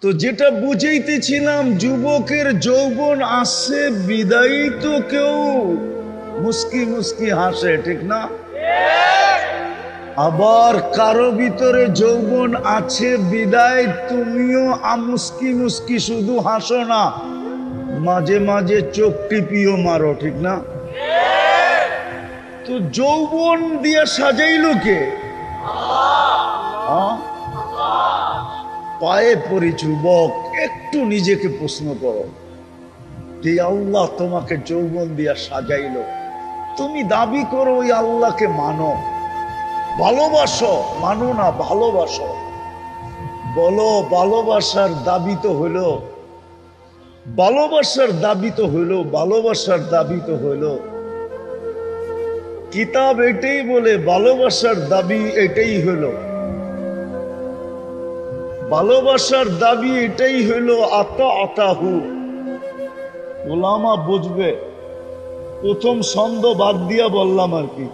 তো যেটা বুঝাইতেছিলাম, যুবকের যৌবন আসে বিদায়ী তো কেউ মুস্কি মুস্কি হাসে, ঠিক না? আবার কারো ভিতরে যৌবন আছে বিদায় তুমিও মুস্কি মুস্কি শুধু হাসো না, মাঝে মাঝে চোখ টিপিও মারো, ঠিক না? তো যৌবন দিয়ে সাজাইলো কে? পায়ে পড়ি যুবক, একটু নিজেকে প্রশ্ন করো যে আল্লাহ তোমাকে যৌবন দিয়া সাজাইলো, তুমি দাবি করো ওই আল্লাহকে মানো, ভালোবাসো, মানো না ভালোবাসো, বলো ভালোবাসার দাবি তো হইলো, ভালোবাসার দাবি তো হইলো, ভালোবাসার দাবি তো হইলো, কিতাব এটাই বলে ভালোবাসার দাবি এটাই হইলো, ভালোবাসার দাবি এটাই হইলো আতা আতাহু। ওলামা বুঝবে, প্রথম ছন্দ বাদ দিয়া বললাম আর কি।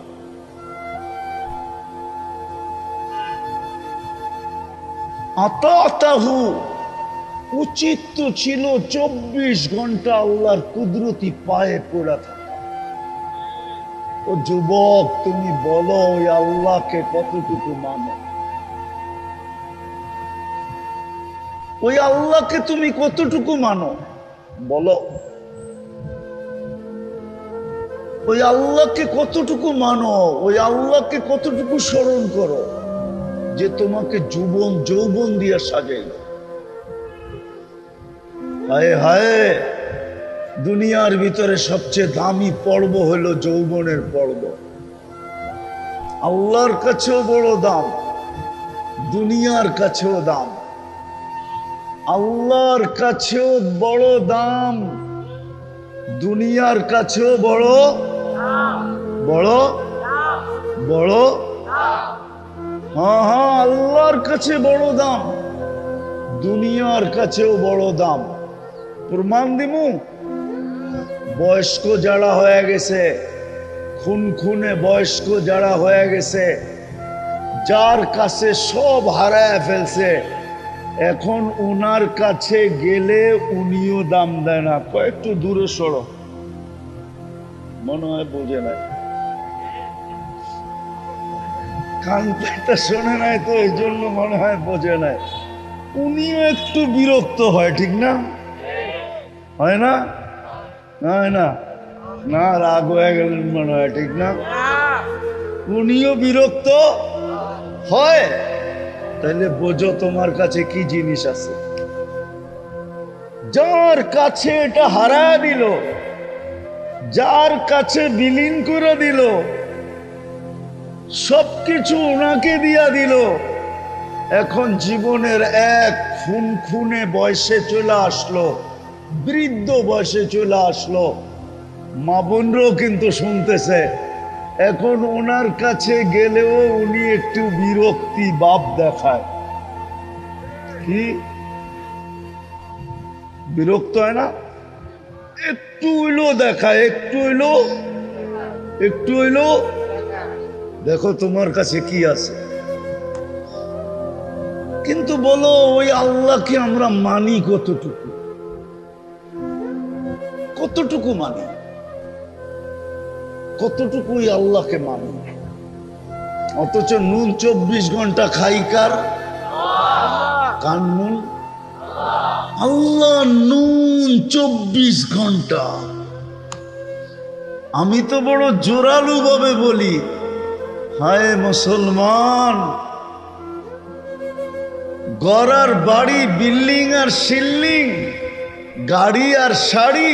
আতা আতাহু উচিত তো ছিল 24 ঘন্টা আল্লাহর কুদরতি পায়ে পড়া থাকা। ও যুবক, তুমি বলো ওই আল্লাহকে কতটুকু মানো? ওই আল্লাহকে তুমি কতটুকু মানো বলো? ওই আল্লাহকে কতটুকু মানো? ওই আল্লাহকে কতটুকু স্মরণ করো যে তোমাকে যৌবন দিয়ে সাজাইল? হায় হায়, দুনিয়ার ভিতরে সবচেয়ে দামি পর্ব হলো যৌবনের পর্ব। আল্লাহর কাছেও বড় দাম, দুনিয়ার কাছেও দাম। আল্লাহর কাছেও বড় দাম, দুনিয়ার কাছেও বড় বড় বড়। হ্যাঁ হ্যাঁ, আল্লাহর কাছে বড় দাম, দুনিয়ার কাছেও বড় দাম। প্রমাণ দিমু, বয়স্ক যারা হয়ে গেছে, খুনে বয়স্ক যারা হয়ে গেছে, যার কাছে সব হারায় ফেলছে, এখন উনার কাছে গেলে উনিও দাম দেয় না। একটু দূরে সরো, মনে হয় বোঝে নাই, কানটা শোনে নাই তো এই জন্য মনে হয় বোঝে নাই। উনিও একটু বিরক্ত হয়, ঠিক না? হয় না? হয় না? না, রাগ হয়ে গেলেন মনে হয়, ঠিক না? উনিও বিরক্ত হয়। তাহলে বোঝো তোমার কাছে কি জিনিস আছে। যার কাছে এটা হারায় দিল, যার কাছে বিলীন করে দিল, সবকিছু ওনাকে দিয়া দিল, এখন জীবনের এক খুনে বয়সে চলে আসলো, বৃদ্ধ বয়সে চলে আসলো। মা বোনরাও কিন্তু শুনতেছে, এখন ওনার কাছে গেলেও উনি একটু বিরক্তি ভাব দেখায়। কি বিরক্ত হয় না? একটু হইলো দেখায়, একটু হইলো দেখো তোমার কাছে কি আছে। কিন্তু বলো ওই আল্লাহকে আমরা মানি কতটুকু? কতটুকু মানি? কতটুকু ওই আল্লাহকে মানি? অথচ নুন 24 ঘন্টা খাই কার? কার নুন? আল্লাহ নুন 24 ঘন্টা। আমি তো বড় জোরালু ভাবে বলি, হায় মুসলমান, ঘর আর বাড়ি, বিল্ডিং আর শিল্ডিং, গাড়ি আর শাড়ি,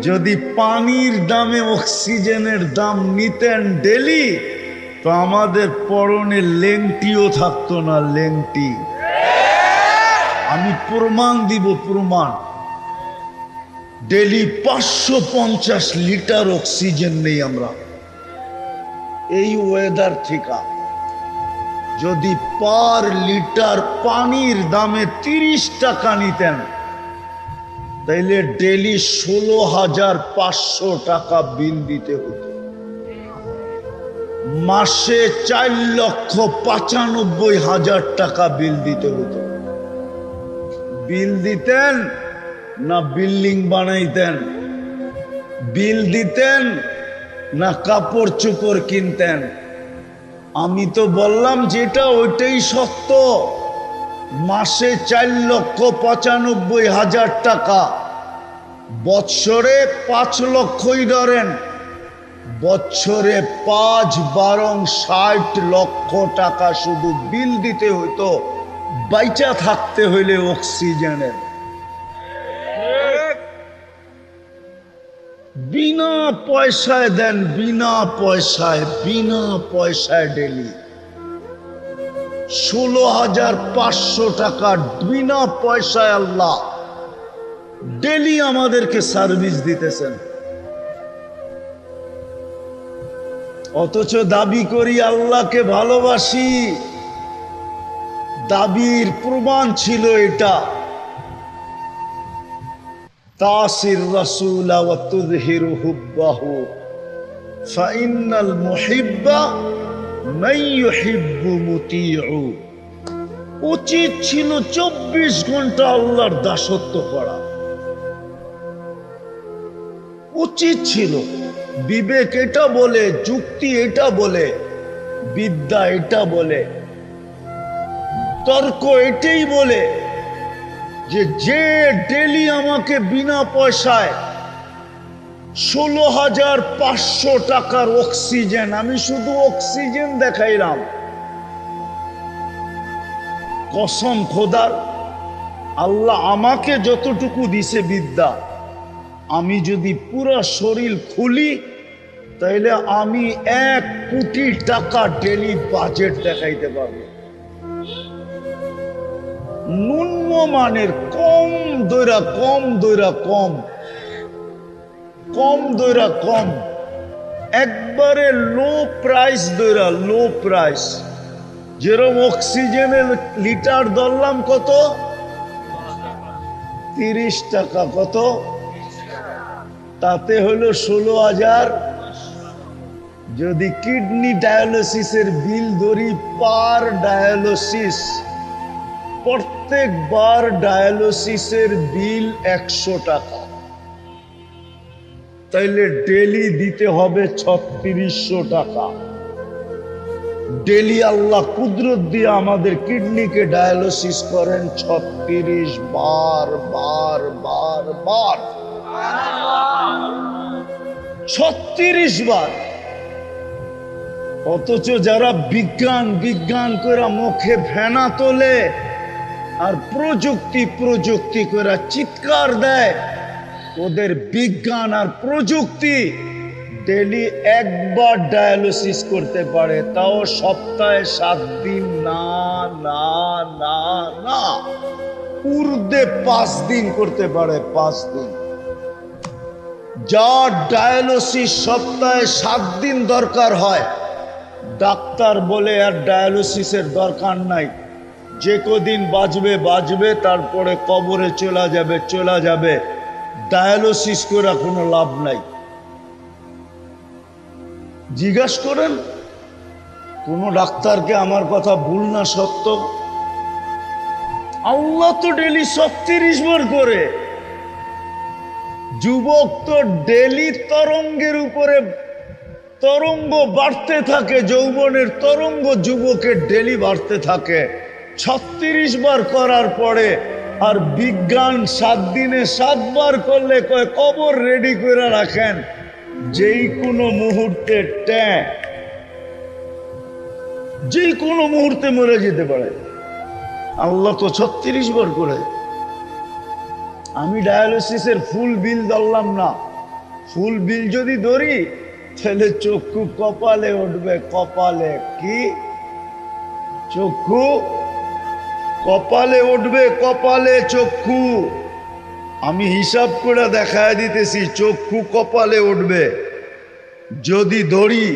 যদি পানির দামে অক্সিজেনের দাম নিতেন ডেলি, তো আমাদের পরনে লেংটিও থাকতো না, লেংটি। আমি প্রমাণ দিব, প্রমাণ। ডেলি 550 লিটার অক্সিজেন নেই আমরা এই ওয়েদার থেকে। যদি পার লিটার পানির দামে 30 টাকা নিতেন, তাইলে ডেলি 16,500 টাকা বিল দিতে হতো। মাসে 4,95,000 টাকা বিল দিতে হতো। বিল দিতেন না বিল্ডিং বানাইতেন? বিল দিতেন না কাপড় চোপড় কিনতেন? আমি তো বললাম যেটা ওইটাই সত্য। মাসে 4,95,000 টাকা, বৎসরে 5 লক্ষই ধরেন, বৎসরে 5-12 লক্ষ টাকা শুধু বিল দিতে হইতো বাইচা থাকতে হইলে অক্সিজেনের। বিনা পয়সায় দেন, বিনা পয়সায় ডেলি 16,500 টাকা বিনা পয়সায় আল্লাহ ডেলি আমাদেরকে সার্ভিস দিতেছেন। অথচ দাবি করি আল্লাহকে ভালোবাসি। দাবির প্রমাণ ছিল এটা, তাসির রাসূল ওয়া তুযহিরু হুব্বাহু ফাইন্নাল মুহিব্বা মান ইউহিব্বু মুতিউ। উচিত ছিল 24 ঘন্টা আল্লাহর দাসত্ব করা, উচিত ছিল। বিবেক এটা বলে, যুক্তি এটা বলে, বিদ্যা এটা বলে, তর্ক এটাই বলে যে যে ডেলি আমাকে বিনা পয়সায় 16,500 টাকার অক্সিজেন, আমি শুধু অক্সিজেন দেখাইলাম, কসম খোদার, আল্লাহ আমাকে যতটুকু দিছে বিদ্যা, আমি যদি পুরো শরীর খুলি তাইলে আমি 1 কোটি টাকা ডেলি বাজেট দেখাইতে পারবো। নিম্নমানের, কম দইরা কম, একবারে লো প্রাইস। যেরকম অক্সিজেনের লিটার ধরলাম কত? 30 টাকা। কত? তাতে হলো 16,000। যদি কিডনি ডায়ালিসিসের বিল ধরি, পার ডায়ালিসিস, প্রত্যেকবার ডায়ালিসিসের বিল 100 টাকা, তাইলে ডেলি দিতে হবে 3600 টাকা। ডেলি আল্লাহ কুদরত দিয়ে আমাদের কিডনিকে ডায়ালিসিস করেন 36 বার। 36 বার। অথচ যারা বিজ্ঞান করে মুখে ফেনা তোলে আর প্রযুক্তি করে চিৎকার দেয়, ওদের বিজ্ঞান আর প্রযুক্তি ডেলি একবার ডায়ালিসিস করতে পারে, তাও সপ্তাহে 7 দিন না, ঊর্ধ্বে 5 দিন করতে পারে। 5 দিন। যার ডায়ালিসিস সপ্তাহে 7 দিন দরকার হয়, ডাক্তার বলে আর ডায়ালিসিসের দরকার নাই, যে কদিন বাঁচবে, তারপরে কবরে চলে যাবে, ডায়ালিসিস করে কোনো লাভ নাই। জিজ্ঞাসা করেন কোন ডাক্তারকে আমার কথা ভুল না সত্য? আল্লাহ তো ডেলি 36 বার করে। যুবক তো ডেলি তরঙ্গের উপরে তরঙ্গ বাড়তে থাকে, যৌবনের তরঙ্গ যুবকের ডেলি বাড়তে থাকে 36 বার করার পরে। আর বিজ্ঞান 7 দিনে 7 বার করলে কয় কবর রেডি করে রাখেন, যেই কোনো মুহূর্তে যেই কোনো মুহূর্তে মরে যেতে পারে। আল্লাহ তো 36 বার করে। আমি ডায়ালিসিসের ফুল বিল ধরলাম না। ফুল বিল যদি ধরি তাহলে চক্ষু কপালে উঠবে। কপালে কি? চক্ষু কপালে উঠবে, কপালে চক্ষু। আমি হিসাব করে দেখায় দিতেছি, চক্ষু কপালে উঠবে। যদি ধরি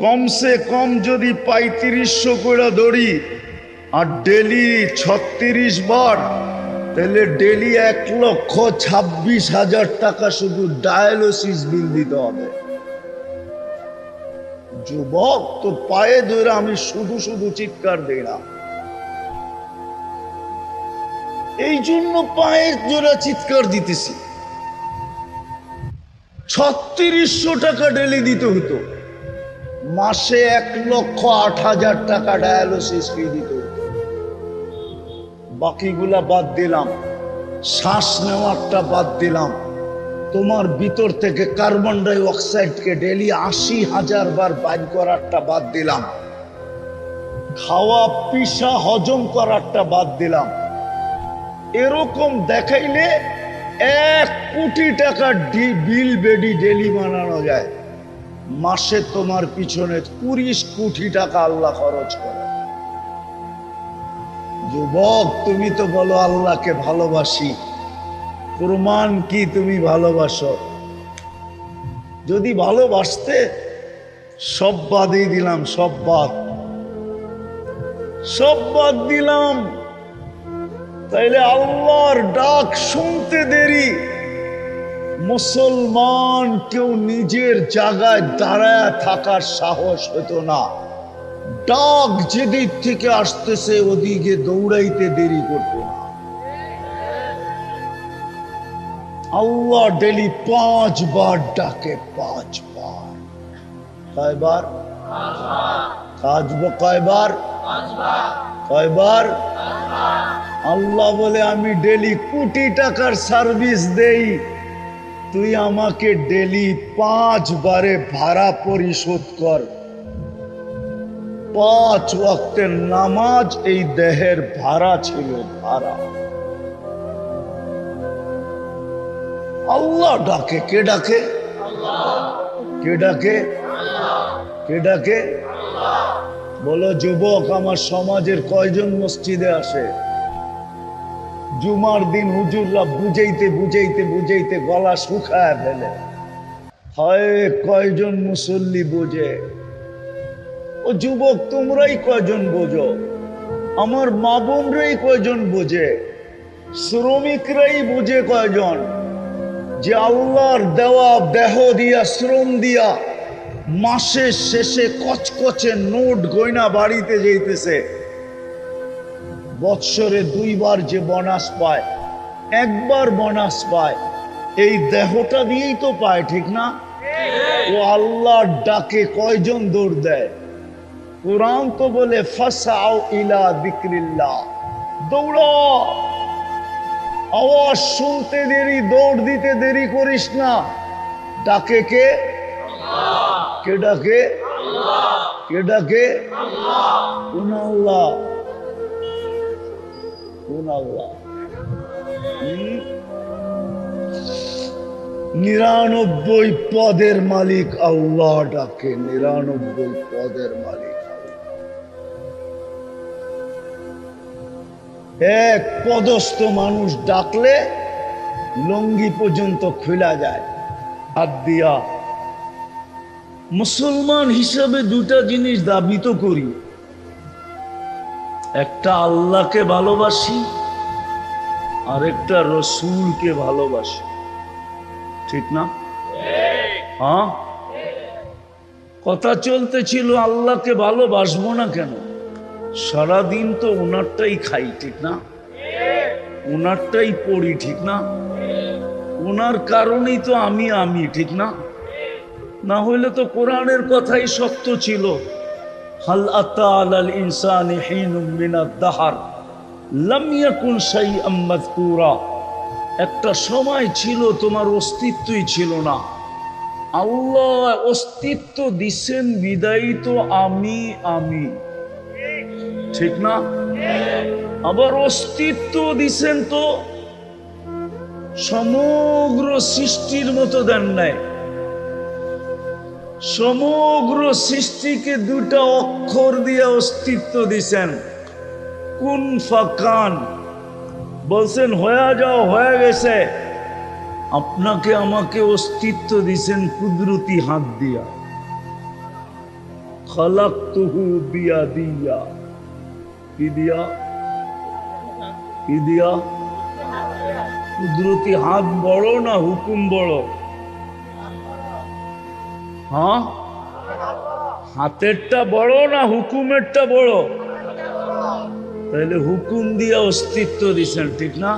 কমসে কম যদি 3500 করে ধরি আর ডেলি 36 বার, তাহলে ডেলি 1,26,000 টাকা শুধু ডায়ালিসিস বিল দিতে হবে। যুবক তো পায়ে ধরে আমি শুধু চিৎকার দিই না। এই জন্য পায়ের জোড়া চিৎকার দিতেছি। 3600 টাকা ডেলি দিতে হতো, মাসে 1,08,000 টাকা ডায়ালিসিস ফি দিতে হতো। বাকিগুলা বাদ দিলাম, শ্বাস নেওয়ারটা বাদ দিলাম, তোমার ভিতর থেকে কার্বন ডাই অক্সাইডকে ডেলি 80,000 বার বাইর করারটা বাদ দিলাম, খাওয়া পিসা হজম করারটা বাদ দিলাম। এরকম দেখাইলে 1 কোটি টাকা বিল বেডি ডেলি বানানো যায়। মাসে তোমার পিছনে 20 কোটি টাকা আল্লাহ খরচ করে। যুবক, তুমি তো বলো আল্লাহকে ভালোবাসি, প্রমাণ কি তুমি ভালোবাসো? যদি ভালোবাসতে সব বাদই দিলাম, সব বাদ দিলাম, তাইলে আল্লাহর ডাক শুনতে দেরি। মুসলমান কেউ নিজের জায়গায় দাঁড়ায় থাকার সাহস হতো না। ডাক যেদিক থেকে আসতেছে ওদিকে দৌড়াইতে দেরি করতো না। আল্লাহ ডেলি 5 বার ডাকে, 5 বার। কয়বার? কয়বার? কয়বার? আল্লাহ বলে আমি ডেলি কোটি টাকার সার্ভিস দেই, তুই আমাকে ডেলি 5 বারে ভাড়া পরিশোধ কর। 5 ওয়াক্তের নামাজ এই দেহের ভাড়া ছিল, ভাড়া। আল্লাহ ডাকে। কে ডাকে? কে ডাকে? কে ডাকে? বলো যুবক, আমার সমাজের কয়জন মসজিদে আসে? জুমার দিন হুজুররা বুঝাইতে গলা শুকায় ফেলে। হয় কয়জন মুসল্লি বোঝে? ও যুবক, তোমরাই কয়জন বোঝো? আমার মা বোনরাই কয়জন বোঝে? শ্রমিকরাই বোঝে কয়জন যে আল্লাহর দেওয়া দেহ দিয়া, শ্রম দিয়া মাসের শেষে কচকচে নোট গয়না বাড়িতে যাইতেছে। বৎসরে 2 বার যে বোনাস পায়, 1 বার বোনাস পায়, এই দেহটা দিয়েই তো পায়, ঠিক না? ও আল্লাহর ডাকে কয়জন দৌড় দেয়? কুরআন তো বলে ফাসাউ ইলা যিকরিল্লাহ, দৌড়া। আওয়াজ শুনতে দেরি, দৌড় দিতে দেরি করিস না। ডাকে কে? কে ডাকে? কে ডাকে? কোন আল্লাহ? কোন আল্লাহ? 99 পদের মালিক আল্লাহ ডাকে। 99 পদের মালিক। এক পদস্থ মানুষ ডাকলে লঙ্গি পর্যন্ত খোলা যায় হাত দিয়া। মুসলমান হিসাবে 2টা জিনিস দাবি তো করি, একটা আল্লাহকে ভালোবাসি, আর একটা রসুলকে ভালোবাসি, ঠিক না? হ্যাঁ, কথা চলতেছিল আল্লাহকে ভালোবাসবো না কেন? সারাদিন তো ওনারটাই খাই, ঠিক না? ওনারটাই পড়ি, ঠিক না? ওনার কারণেই তো আমি, ঠিক না? না হইলে তো কোরআনের কথাই সত্য ছিল। হাল আতা আলাল ইনসানি হিনুম মিনাদ দাহর লাম ইয়াকুন শাইআম মাযকুরা। একটা সময় ছিল তোমার অস্তিত্বই ছিল না। আল্লাহ অস্তিত্ব দিছেন বিদায়ী তো আমি, ঠিক না? আবার অস্তিত্ব দিছেন তো সমগ্র সৃষ্টির মতো দেন নাই। সমগ্র সৃষ্টিকে 2টা অক্ষর দিয়ে অস্তিত্ব দিছেন, কুন ফাকান। বলছেন হয়ে যাও, হয়ে গেছে। আপনাকে আমাকে অস্তিত্ব দিছেন কুদরতি হাত দিয়া। খালাকতুহু বিয়াদিয়া। কি দিয়া? কি দিয়া? কুদরতি হাত বড় না হুকুম বড়? হ্যাঁ, হাতেরটা বড় না হুকুমেরটা বড়? তাহলে হুকুম দিয়ে অস্তিত্ব দিছেন, ঠিক না?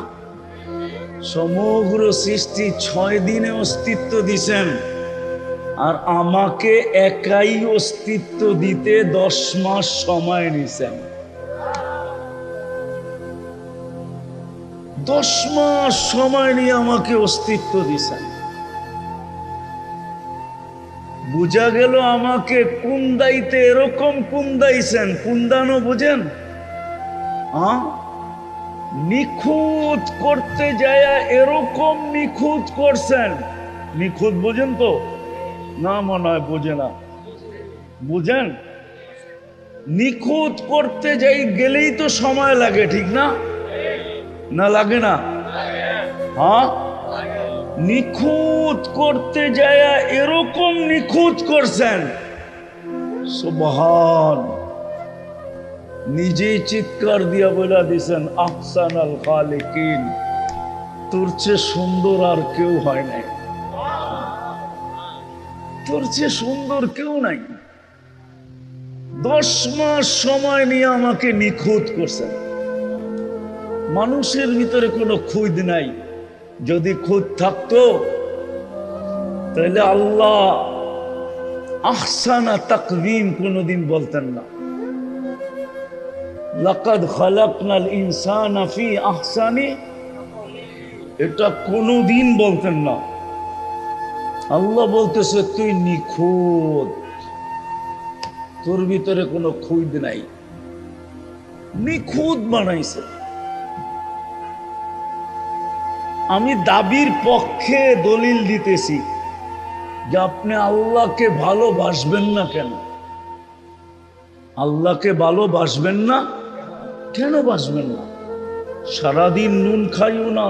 সমগ্র সৃষ্টি 6 দিনে অস্তিত্ব দিছেন, আর আমাকে একাই অস্তিত্ব দিতে 10 মাস সময় নিছেন। 10 মাস সময় নিয়ে আমাকে অস্তিত্ব দিছেন। বুঝা গেল আমাকে কুন্দাইতে এরকম কুন্দাইছেন। কুন্দানো বুঝেন? নিখুঁত করতে যায় এরকম নিখুঁত করছেন। নিখুঁত বুঝেন তো? না, মনে হয় বোঝে না। বুঝেন? নিখুঁত করতে যাই গেলেই তো সময় লাগে, ঠিক না? না লাগে না? হ্যাঁ, নিখুঁত করতে যায় এরকম নিখুঁত করছেন। সুবহান। নিজেই চিৎকার দিয়া বলে দিছেন, আহসানাল খালিকিন, তোর চেয়ে সুন্দর আর কেউ হয় নাই, তোর চেয়ে সুন্দর কেউ নাই। 10 মাস সময় নিয়ে আমাকে নিখুঁত করছেন। মানুষের ভিতরে কোনো খুঁত নাই। যদি খুঁত থাকতো তাহলে আল্লাহ আহসানা তাকওয়িম কোনদিন বলতেন না। লাকাদ খালাকনাল ইনসানা ফি আহসানি, এটা কোনদিন বলতেন না। আল্লাহ বলতেছে তুই নিখুঁত, তোর ভিতরে কোনো খুঁত নাই, নিখুঁত বানাইছে। আমি দাবির পক্ষে দলিল দিতেছি যে আপনি আল্লাহকে ভালোবাসবেন না কেন? আল্লাহকে ভালোবাসবেন না কেন? বাসবেন না? সারাদিন নুন খাইও না,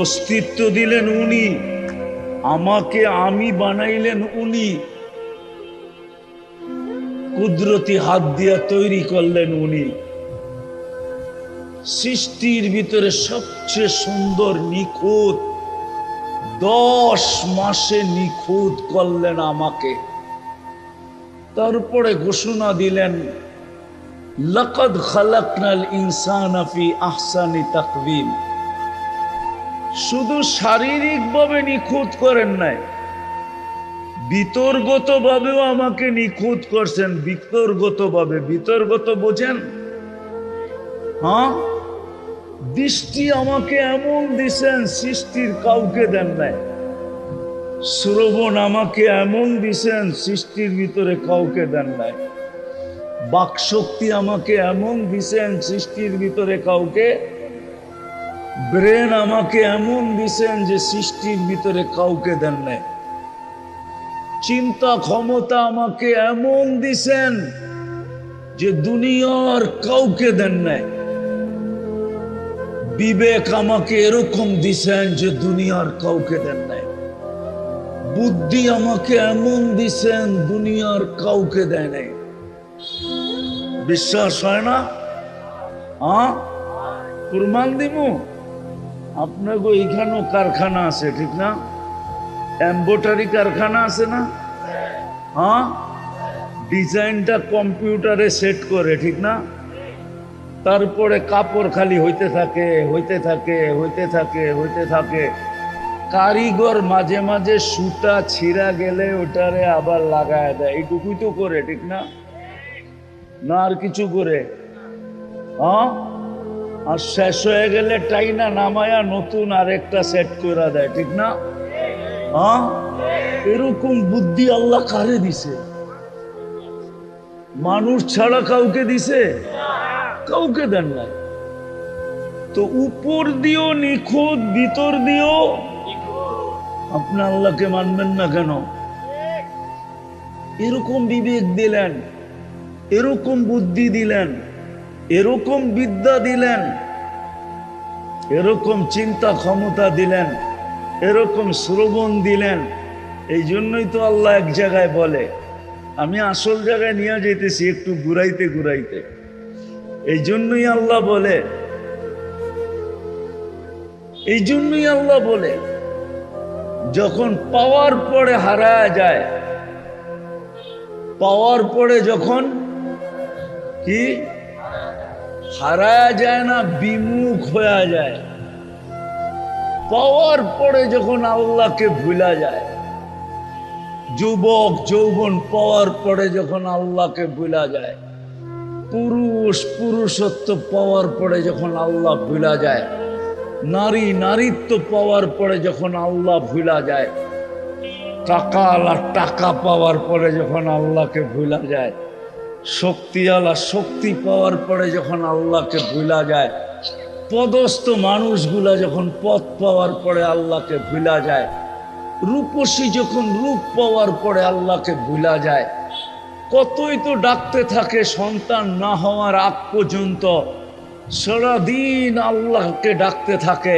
অস্তিত্ব দিলেন উনি, আমাকে আমি বানাইলেন উনি, কুদরতি হাত দিয়া তৈরি করলেন উনি। সৃষ্টির ভিতরে সবচেয়ে সুন্দর নিখুঁত 10 মাসে নিখুঁত করলেন আমাকে। তারপরে ঘোষণা দিলেন, লাকাদ খালাকনাল ইনসানা ফি আহসানি তাকওয়িম। শুধু শারীরিকভাবে নিখুঁত করেন নাই, বিতর্গতভাবেও আমাকে নিখুঁত করছেন। বিতর্গতভাবে, বিতর্গত বোঝেন? হ্যাঁ, দৃষ্টি আমাকে এমন দিছেন সৃষ্টির কাউকে দেন নাই। শ্রবণ আমাকে এমন দিছেন সৃষ্টির ভিতরে কাউকে দেন নাই। বাকশক্তি আমাকে এমন দিছেন সৃষ্টির ভিতরে কাউকে। ব্রেন আমাকে এমন দিছেন যে সৃষ্টির ভিতরে কাউকে দেন নাই। চিন্তা ক্ষমতা আমাকে এমন দিছেন যে দুনিয়ার কাউকে দেন নাই। বিবেক আমাকে এরকম দিছেন যে দুনিয়ার কাউকে দেন নাই। বুদ্ধি আমাকে এমন দিছেন দুনিয়ার কাউকে দেয় নাই। বিশ্বাস হয় না? প্রমাণ দিব। আপনাকে এইখানেও কারখানা আছে, ঠিক না? এমব্রয়ডারি কারখানা আছে না? ডিজাইনটা কম্পিউটারে সেট করে, ঠিক না? তারপরে কাপড় খালি হইতে থাকে, হইতে থাকে, হইতে থাকে, হইতে থাকে। কারিগর মাঝে মাঝে সুতা ছিঁড়া গেলে ওটারে আবার লাগায় দেয়। এইটুকুই তো করে, ঠিক না? না আর কিছু করে? আর শেষ হয়ে গেলে টাইনা নামায়া নতুন আরেকটা সেট করে দেয়, ঠিক না? এরকম বুদ্ধি আল্লাহ কারে দিছে? মানুষ ছাড়া কাউকে দিছে? কাউকে দেন নাই। তো উপর দিয়েও নিখুঁত, ভিতর দিয়েও। আপনি আল্লাহকে মানবেন না কেন? এরকম বিবেক দিলেন, এরকম বুদ্ধি দিলেন, এরকম বিদ্যা দিলেন, এরকম চিন্তা ক্ষমতা দিলেন, এরকম শ্রবণ দিলেন। এই জন্যই তো আল্লাহ এক জায়গায় বলে, আমি আসল জায়গায় নিয়ে যেতেছি একটু ঘুরাইতে ঘুরাইতে। এই জন্যই আল্লাহ বলে, এই জন্যই আল্লাহ বলে, যখন পাওয়ার পরে হারায় যায়, পাওয়ার পরে যখন কি হারায়া যায় না, বিমুখ হয়ে যায়। পাওয়ার পরে যখন আল্লাহকে ভুলা যায়, যুবক যৌবন পাওয়ার পরে যখন আল্লাহকে ভুলা যায়, পুরুষত্ব পাওয়ার পরে যখন আল্লাহ ভুলা যায়, নারীত্ব পাওয়ার পরে যখন আল্লাহ ভুলা যায়, টাকা পাওয়ার পরে যখন আল্লাহকে ভুলা যায়, শক্তি পাওয়ার পরে যখন আল্লাহকে ভুলা যায়, পদস্থ মানুষগুলা যখন পদ পাওয়ার পরে আল্লাহকে ভুলা যায়, রূপসী যখন রূপ পাওয়ার পরে আল্লাহকে ভুলা যায়, কতই তো ডাকতে থাকে সন্তান না হওয়ার আগ পর্যন্ত, সারাদিন আল্লাহকে ডাকতে থাকে।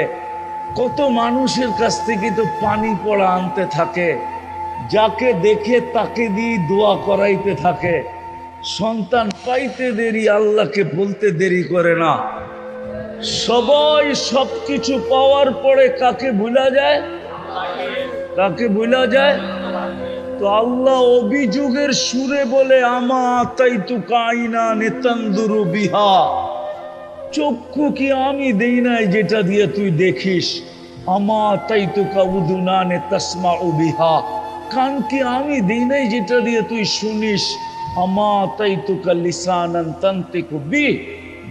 কত মানুষের কাছ থেকে তো পানি পড়া আনতে থাকে, যাকে দেখে তাকে দিয়ে দোয়া করাইতে থাকে। সন্তান পাইতে দেরি, আল্লাহকে বলতে দেরি করে না। সবাই সবকিছু পাওয়ার পরে কাকে ভুলা যায়? কাকে ভুলা যায়? তো আল্লাহ অভিযোগের সুরে বলে, আমা তাই তু কাইনা নেতান্দুরু বিহা, চক্ষু কি আমি দেই নাই যেটা দিয়ে তুই দেখিস? আমা তাই তু কাউদুনা নে তসমা বিহা, কান কি আমি দেই নাই যেটা দিয়ে তুই শুনিস? আমা তাই তু কা লিসানান তান্তিকু বি,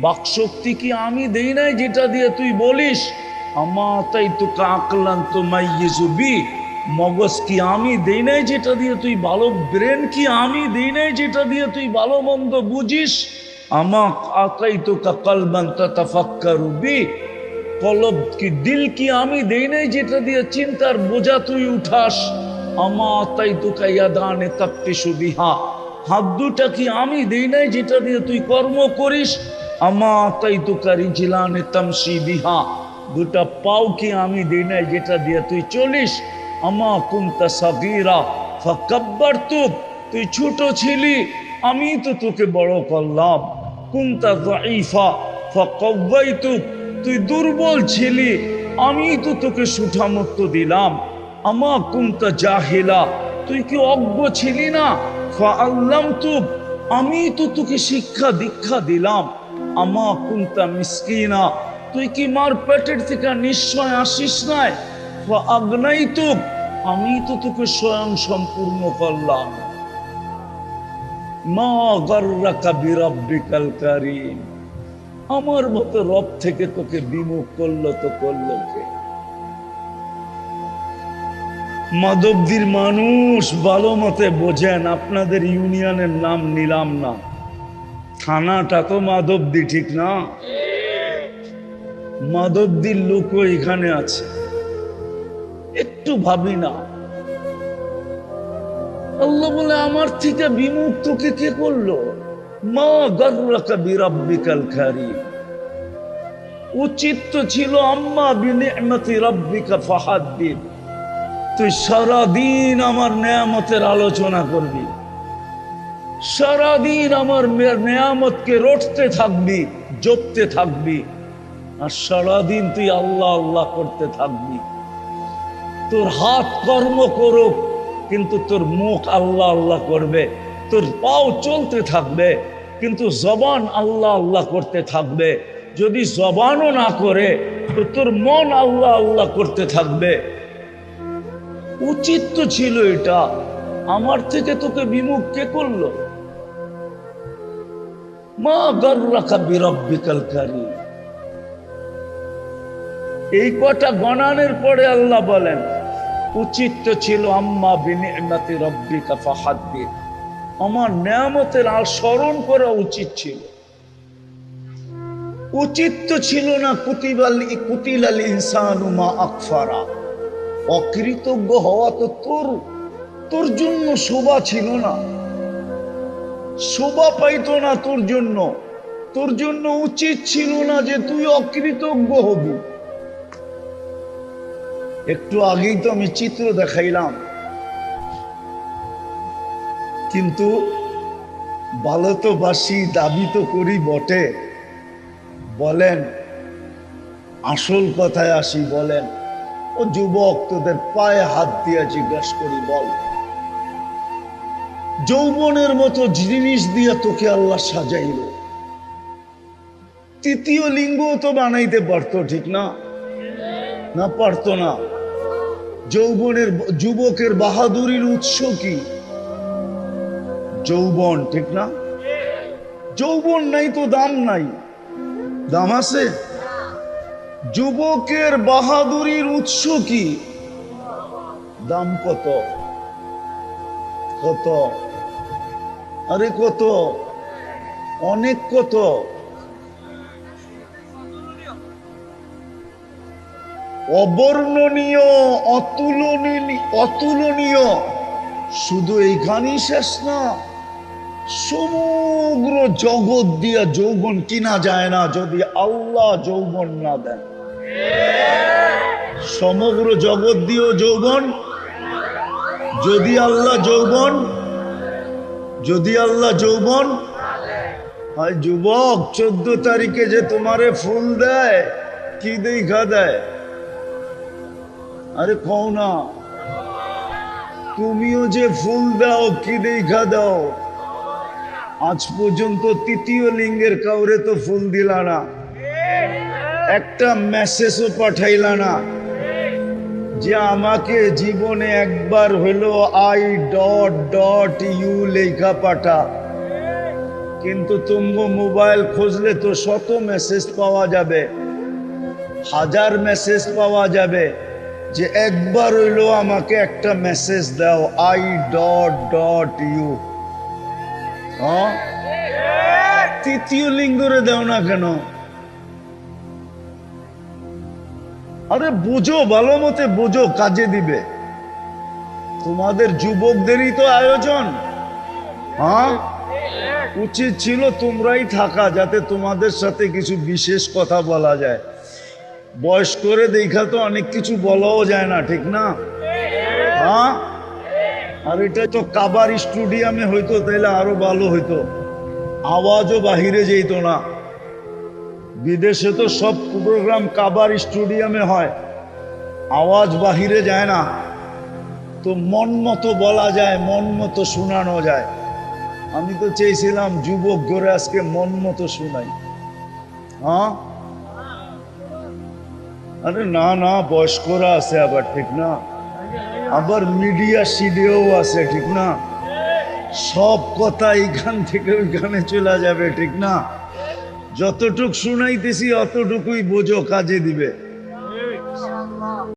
বাকশক্তি কি আমি দেই নাই যেটা দিয়ে তুই বলিস? আমা তাই তু কা আকলান তুমাইয়িজু বি, মগজ কি আমি দেই নাই যেটা দিয়ে তুই ভালো, ব্রেন কি আমি দেই নাই যেটা দিয়ে তুই ভালো মন্দ বুঝিস? আমা আতাই তো কালবান তাতাফাক্কারু বি, কলব কি দিল কি আমি দেই নাই যেটা দিয়ে চিন্তার বোঝা তুই উঠাস? আমা আতাই তো কায়াদানে তাফতিশু বিহা, হাত দুটা কি আমি দেই নাই যেটা দিয়ে তুই কর্ম করিস? আমা আতাই তো কারিজিলানে তামশি বিহা, দুটা পাও কি আমি দেই নাই যেটা দিয়ে তুই চলিস? আমা কুনতা সাগীরা ফাকাব্বারতুক, তুই ছোট ছিলি আমি তো তোকে বড় করলাম। কুনতা যায়ীফা ফাকাওয়াইতুক, তুই দুর্বল ছিলি আমি তো তোকে সুঠামত্ব দিলাম। আমা কুনতা জাহিলা, তুই কি অজ্ঞ ছিলি না? ফাআল্লামতুক, আমি তো তোকে শিক্ষা দীক্ষা দিলাম। আমা কুনতা মিসকিনা, তুই কি মার পেটের থেকে নিশ্চয় আসিস নাই? ফাআগনাইতুক, আমি তো তোকে স্বয়ং সম্পূর্ণ করলাম। মা গাররাকা বিরাব্বিকাল কারীম, আমার মতো রব থেকে তোকে বিমুখ করলো তো করলো কে? মাধবদীর মানুষ ভালো মতে বোঝেন, আপনাদের ইউনিয়নের নাম নিলাম না, থানাটা তো মাধবদী, ঠিক না? মাধবদীর লোকও এখানে আছে, একটু ভাবি না। আল্লাহ বলে, আমার থেকে বিমুখ তোকে কে করলো? মা গাররাকা বিরাব্বিকাল কারীম, উচিত তো ছিল আম্মা বিনি'মাতি রাব্বিকা ফাহাদ্দিদ, তুই সারাদিন আমার নেয়ামতের আলোচনা করবি, সারাদিন আমার নেয়ামতকে রটতে থাকবি, জপতে থাকবি, আর সারাদিন তুই আল্লাহ আল্লাহ করতে থাকবি। তোর হাত কর্ম করুক কিন্তু তোর মুখ আল্লাহ আল্লাহ করবে, তোর পাও চলতে থাকবে কিন্তু জবান আল্লাহ আল্লাহ করতে থাকবে। যদি জবানও না করে তো তোর মন আল্লাহ আল্লাহ করতে থাকবে। উচিত তো ছিল এটা, আমার থেকে তোকে বিমুখ কে করলো? মা গাররাকা বিরাব্বিকাল কারীম, এই কটা গণানের পরে আল্লাহ বলেন, উচিত তো ছিল আম্মা বিনি'মাতি রাব্বিকা ফাহাদ্দিদ, আমার নেয়ামতের আর স্মরণ করা উচিত ছিল। উচিত তো ছিল না কুতিলাল ইনসানু মা আকফারা, অকৃতজ্ঞ হওয়া তো তোর জন্য শোভা ছিল না, শোভা পাইতো না তোর জন্য উচিত ছিল না যে তুই অকৃতজ্ঞ হবি। একটু আগেই তো আমি চিত্র দেখাইলাম, কিন্তু ভালো তো বাসি, দাবি তো করি বটে। বলেন, আসল কথায় আসি, বলেন ও যুবক, তোদের পায়ে হাত দিয়ে জিজ্ঞাসা করি, বল যৌবনের মতো জিনিস দিয়ে তোকে আল্লাহ সাজাইল, তৃতীয় লিঙ্গ তো বানাইতে পারতো, ঠিক না? না পারতো না। যুবকের বাহাদুরির উৎস কি? যৌবন, ঠিক না? যৌবন নাই তো দাম নাই। দাম আছে? যুবকের বাহাদুরির উৎস কি? দাম কত? কত? আরে কত? অনেক কত? অবর্ণনীয়, অতুলনীয়। শুধু এইখানেই শেষ না, সমগ্র জগৎ দিয়া যৌবন কিনা যায় না যদি আল্লাহ যৌবন না দেন। সমগ্র জগৎ দিয়েও যৌবন, যদি আল্লাহ যৌবন, যদি আল্লাহ যৌবন হয়। যুবক, 14 তারিখে যে তোমারে ফুল দেয়, কি দেখা দেয়? আরে কও না, তুমিও যে ফুল দাও কি দেখা দাও? আজ পর্যন্ত তৃতীয় লিঙ্গের কাউরে তো ফুল দিলা না, একটা মেসেজও পাঠাইলা না যে আমাকে জীবনে একবার হলো I.U লেখা পাঠা। কিন্তু তুমগো মোবাইল খুঁজলে তো শত মেসেজ পাওয়া যাবে, হাজার মেসেজ পাওয়া যাবে যে একবার হইলো আমাকে একটা মেসেজ দাও I.U। হ্যাঁ, তৃতীয় লিঙ্গরে দাও না কেন? আরে বুঝো, ভালো মতে বুঝো, কাজে দিবে। তোমাদের যুবকদেরই তো আয়োজন। হ্যাঁ, উচিত ছিল তোমরাই থাকা, যাতে তোমাদের সাথে কিছু বিশেষ কথা বলা যায়। বয়স করে দেখা তো অনেক কিছু বলাও যায় না, ঠিক না? হ্যাঁ, আর এটা তো কাবার স্টুডিয়ামে হইতো তাইলে আরো ভালো হইতো, আওয়াজও বাহিরে যেত না। বিদেশে তো সব প্রোগ্রাম কাবার স্টুডিয়ামে হয়, আওয়াজ বাহিরে যায় না, তো মন মতো বলা যায়, মন মতো শোনানো যায়। আমি তো চেয়েছিলাম যুবক ঘরে আজকে মন মতো শোনাই। হ্যাঁ, আরে না না, বয়স্করা আছে আবার, ঠিক না? আবার মিডিয়া সিডিও আছে, ঠিক না? সব কথা এইখান থেকে ওইখানে চলে যাবে, ঠিক না? যতটুক শুনাইতেছি অতটুকুই বোঝো, কাজে দিবে।